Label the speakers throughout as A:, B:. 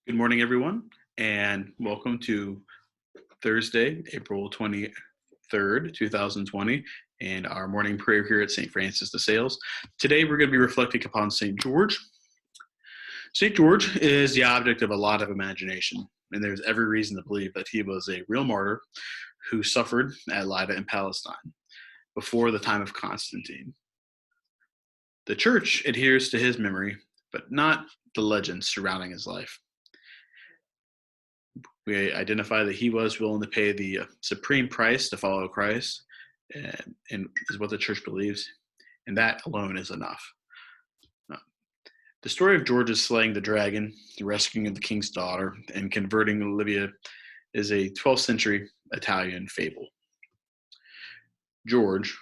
A: Good morning, everyone, and welcome to Thursday, April 23rd, 2020, and our morning prayer here at St. Francis de Sales. Today, we're going to be reflecting upon St. George. St. George is the object of a lot of imagination, and there's every reason to believe that he was a real martyr who suffered at Lydda in Palestine before the time of Constantine. The Church adheres to his memory, but not the legends surrounding his life. We identify that he was willing to pay the supreme price to follow Christ, and is what the church believes, and that alone is enough. Uh, The story of George's slaying the dragon, the rescuing of the king's daughter, and converting Libya is a 12th century Italian fable. George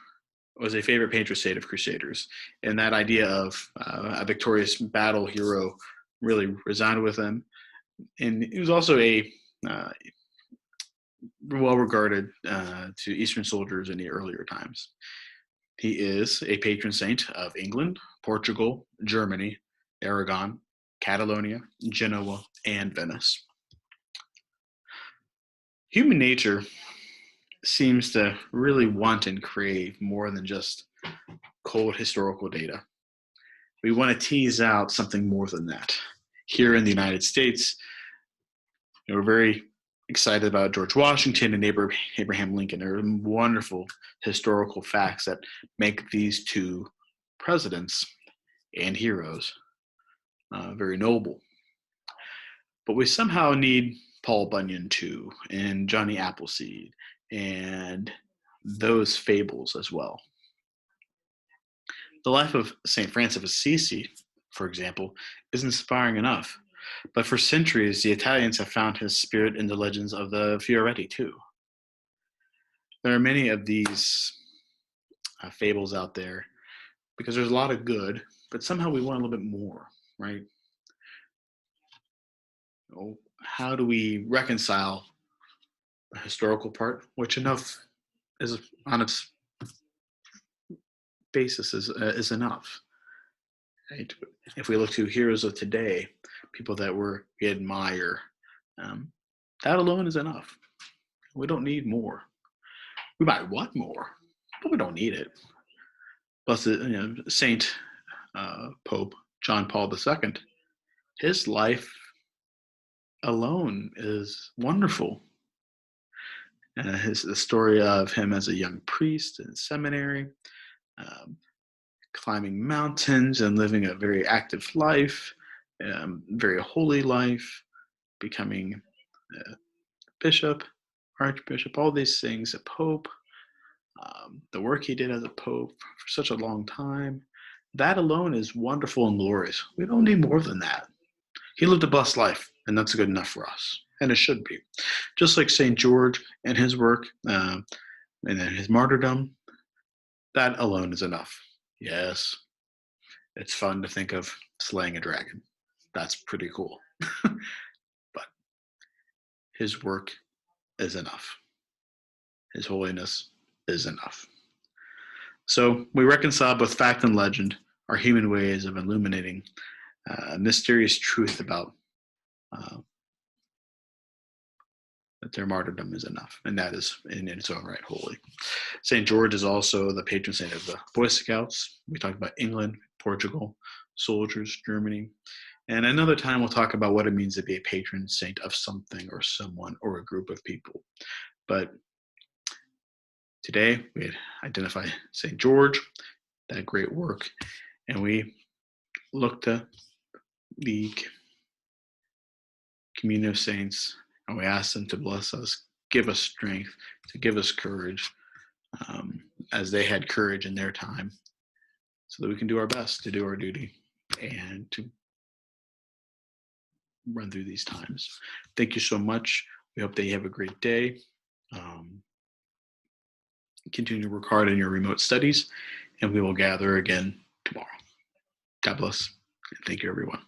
A: was a favorite patron saint of crusaders, and that idea of a victorious battle hero really resounded with him. And he was also a uh, well regarded to Eastern soldiers in the earlier times. He is a patron saint of England, Portugal, Germany, Aragon, Catalonia, Genoa, and Venice. Human nature seems to really want and crave more than just cold historical data. We want to tease out something more than that. Here in the United States, we're very excited about George Washington and Abraham Lincoln. There are wonderful historical facts that make these two presidents and heroes very noble. But we somehow need Paul Bunyan too, and Johnny Appleseed, and those fables as well. The life of St. Francis of Assisi, for example, is inspiring enough. But for centuries, the Italians have found his spirit in the legends of the Fioretti too. There are many of these fables out there because there's a lot of good, but somehow we want a little bit more, right? How do we reconcile the historical part, which enough is on its basis is enough, right? If we look to heroes of today, people that we admire, um, that alone is enough. We don't need more. We might want more, but we don't need it. Blessed, Saint Pope John Paul II, his life alone is wonderful. The story of him as a young priest in seminary, um, climbing mountains and living a very active life, very holy life, becoming a bishop, archbishop, all these things, a pope, the work he did as a pope for such a long time. That alone is wonderful and glorious. We don't need more than that. He lived a blessed life, and that's good enough for us, and it should be. Just like St. George and his work, and then his martyrdom, that alone is enough. Yes, it's fun to think of slaying a dragon. That's pretty cool. But his work is enough. His holiness is enough. So we reconcile both fact and legend, our human ways of illuminating mysterious truth about that their martyrdom is enough, and that is in its own right holy. St. George is also the patron saint of the Boy Scouts. We talked about England, Portugal, soldiers, Germany. And another time we'll talk about what it means to be a patron saint of something or someone or a group of people. But today we identify St. George, that great work, and we look to the communion of saints, and we ask them to bless us, give us strength, to give us courage, as they had courage in their time, so that we can do our best to do our duty and to run through these times. Thank you so much. We hope that you have a great day. Continue to work hard in your remote studies, and we will gather again tomorrow. God bless, and thank you, everyone.